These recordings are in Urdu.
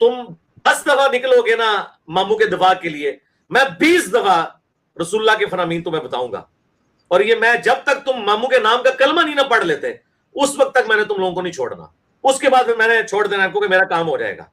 تم 10 دفعہ نکلو گے نا ماموں کے دفاع کے لیے، میں 20 دفعہ رسول اللہ کے فرامین تمہیں بتاؤں گا، اور یہ میں جب تک تم ماموں کے نام کا کلمہ نہیں نہ پڑھ لیتے اس وقت تک میں نے تم لوگوں کو نہیں چھوڑنا، اس کے بعد میں نے چھوڑ دینا آپ کو کہ میرا کام ہو جائے گا۔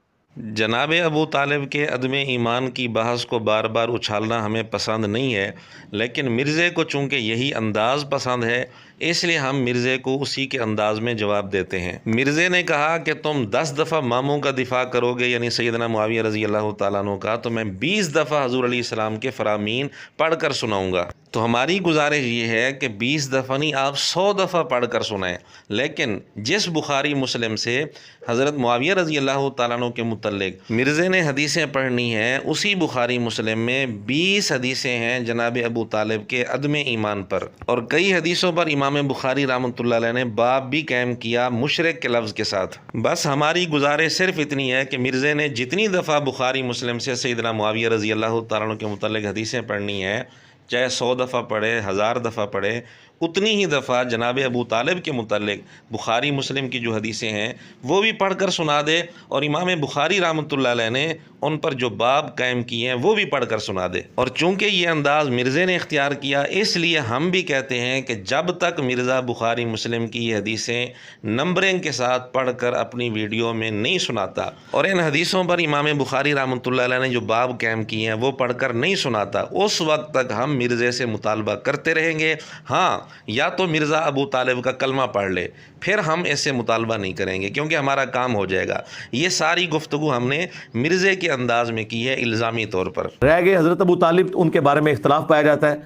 جناب ابو طالب کے عدم ایمان کی بحث کو بار بار اچھالنا ہمیں پسند نہیں ہے، لیکن مرزے کو چونکہ یہی انداز پسند ہے اس لیے ہم مرزے کو اسی کے انداز میں جواب دیتے ہیں۔ مرزے نے کہا کہ تم 10 دفعہ ماموں کا دفاع کرو گے، یعنی سیدنا معاویہ رضی اللہ تعالیٰ عنہ کا، تو میں 20 دفعہ حضور علیہ السلام کے فرامین پڑھ کر سناؤں گا۔ تو ہماری گزارش یہ ہے کہ 20 دفعہ نہیں، آپ 100 دفعہ پڑھ کر سنائیں، لیکن جس بخاری مسلم سے حضرت معاویہ رضی اللہ تعالیٰ عنہ کے متعلق مرزے نے حدیثیں پڑھنی ہیں، اسی بخاری مسلم میں 20 حدیثیں ہیں جناب ابو طالب کے عدم ایمان پر، اور کئی حدیثوں پر امام بخاری رحمۃ اللہ علیہ نے باب بھی قائم کیا مشرک کے لفظ کے ساتھ۔ بس ہماری گزارش صرف اتنی ہے کہ مرزے نے جتنی دفعہ بخاری مسلم سے سیدنا معاویہ رضی اللہ تعالیٰ عنہ کے متعلق حدیثیں پڑھنی ہیں، چاہے 100 دفعہ پڑھے، 1000 دفعہ پڑھے، اتنی ہی دفعہ جناب ابو طالب کے متعلق بخاری مسلم کی جو حدیثیں ہیں وہ بھی پڑھ کر سنا دے، اور امام بخاری رحمۃ اللہ علیہ نے ان پر جو باب قائم کیے ہیں وہ بھی پڑھ کر سنا دے۔ اور چونکہ یہ انداز مرزے نے اختیار کیا اس لیے ہم بھی کہتے ہیں کہ جب تک مرزا بخاری مسلم کی یہ حدیثیں نمبرنگ کے ساتھ پڑھ کر اپنی ویڈیو میں نہیں سناتا اور ان حدیثوں پر امام بخاری رحمۃ اللہ علیہ نے جو باب قائم کیے ہیں وہ پڑھ کر نہیں سناتا، اس وقت تک ہم مرزے سے مطالبہ کرتے رہیں گے۔ ہاں، یا تو مرزا ابو طالب کا کلمہ پڑھ لے، پھر ہم ایسے مطالبہ نہیں کریں گے کیونکہ ہمارا کام ہو جائے گا۔ یہ ساری گفتگو ہم نے مرزے کے انداز میں کی ہے الزامی طور پر۔ رہ گئے حضرت ابو طالب، ان کے بارے میں اختلاف پایا جاتا ہے،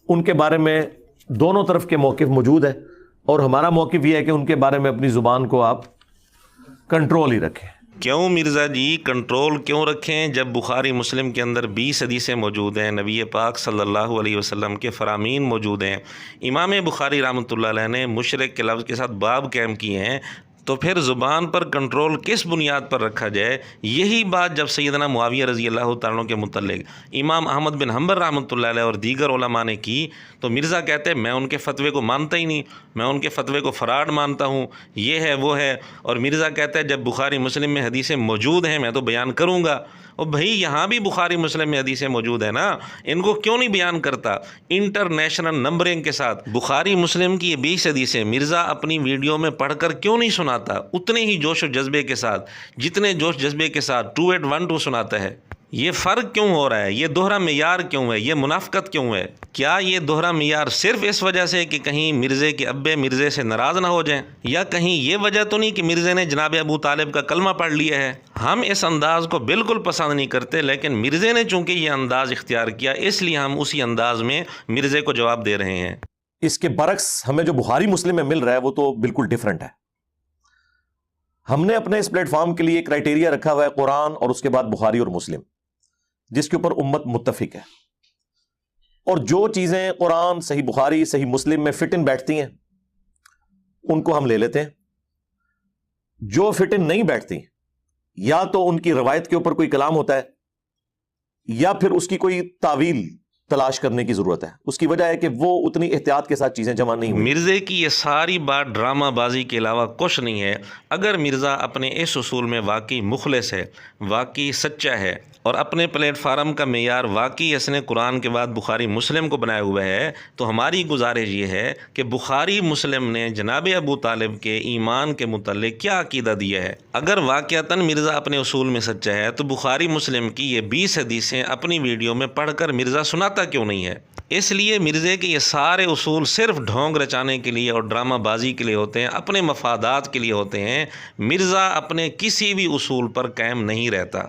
ان کے بارے میں دونوں طرف کے موقف موجود ہے، اور ہمارا موقف یہ ہے کہ ان کے بارے میں اپنی زبان کو آپ کنٹرول ہی رکھیں۔ کیوں مرزا جی کنٹرول کیوں رکھیں جب بخاری مسلم کے اندر 20 حدیثیں موجود ہیں، نبی پاک صلی اللہ علیہ وسلم کے فرامین موجود ہیں، امام بخاری رحمۃ اللہ علیہ نے مشرک کے لفظ کے ساتھ باب قائم کیے ہیں، تو پھر زبان پر کنٹرول کس بنیاد پر رکھا جائے؟ یہی بات جب سیدنا معاویہ رضی اللہ تعالیٰ عنہ کے متعلق امام احمد بن حنبل رحمۃ اللہ علیہ اور دیگر علماء نے کی تو مرزا کہتے ہیں میں ان کے فتوے کو مانتا ہی نہیں، میں ان کے فتوے کو فراڈ مانتا ہوں، یہ ہے وہ ہے، اور مرزا کہتا ہے جب بخاری مسلم میں حدیثیں موجود ہیں میں تو بیان کروں گا۔ اور بھائی یہاں بھی بخاری مسلم میں حدیثیں موجود ہیں نا، ان کو کیوں نہیں بیان کرتا انٹرنیشنل نمبرنگ کے ساتھ؟ بخاری مسلم کی یہ 20 حدیثیں مرزا اپنی ویڈیو میں پڑھ کر کیوں نہیں سناتا اتنے ہی جوش و جذبے کے ساتھ جتنے جوش جذبے کے ساتھ 2812 سناتا ہے؟ یہ فرق کیوں ہو رہا ہے؟ یہ دوہرا معیار کیوں ہے؟ یہ منافقت کیوں ہے؟ کیا یہ دوہرا معیار صرف اس وجہ سے کہ کہیں مرزے کے ابے مرزے سے ناراض نہ ہو جائیں، یا کہیں یہ وجہ تو نہیں کہ مرزے نے جناب ابو طالب کا کلمہ پڑھ لیا ہے؟ ہم اس انداز کو بالکل پسند نہیں کرتے، لیکن مرزے نے چونکہ یہ انداز اختیار کیا اس لیے ہم اسی انداز میں مرزے کو جواب دے رہے ہیں۔ اس کے برعکس ہمیں جو بخاری مسلم میں مل رہا ہے وہ تو بالکل ڈیفرنٹ ہے۔ ہم نے اپنے اس پلیٹ فارم کے لیے کرائیٹیریا رکھا ہوا ہے قرآن اور اس کے بعد بخاری اور مسلم، جس کے اوپر امت متفق ہے، اور جو چیزیں قرآن صحیح بخاری صحیح مسلم میں فٹ ان بیٹھتی ہیں ان کو ہم لے لیتے ہیں، جو فٹ ان نہیں بیٹھتی یا تو ان کی روایت کے اوپر کوئی کلام ہوتا ہے یا پھر اس کی کوئی تعویل تلاش کرنے کی ضرورت ہے، اس کی وجہ ہے کہ وہ اتنی احتیاط کے ساتھ چیزیں جمع نہیں ہوئی۔ مرزے کی یہ ساری بات ڈرامہ بازی کے علاوہ کچھ نہیں ہے۔ اگر مرزا اپنے اس اصول میں واقعی مخلص ہے، واقعی سچا ہے، اور اپنے پلیٹ فارم کا معیار واقعی اس نے قرآن کے بعد بخاری مسلم کو بنایا ہوا ہے، تو ہماری گزارش یہ ہے کہ بخاری مسلم نے جناب ابو طالب کے ایمان کے متعلق کیا عقیدہ دیا ہے۔ اگر واقعتاً مرزا اپنے اصول میں سچا ہے تو بخاری مسلم کی یہ 20 حدیثیں اپنی ویڈیو میں پڑھ کر مرزا سناتا کیوں نہیں ہے؟ اس لیے مرزے کے یہ سارے اصول صرف ڈھونگ رچانے کے لیے اور ڈرامہ بازی کے لیے ہوتے ہیں، اپنے مفادات کے لیے ہوتے ہیں۔ مرزا اپنے کسی بھی اصول پر قائم نہیں رہتا۔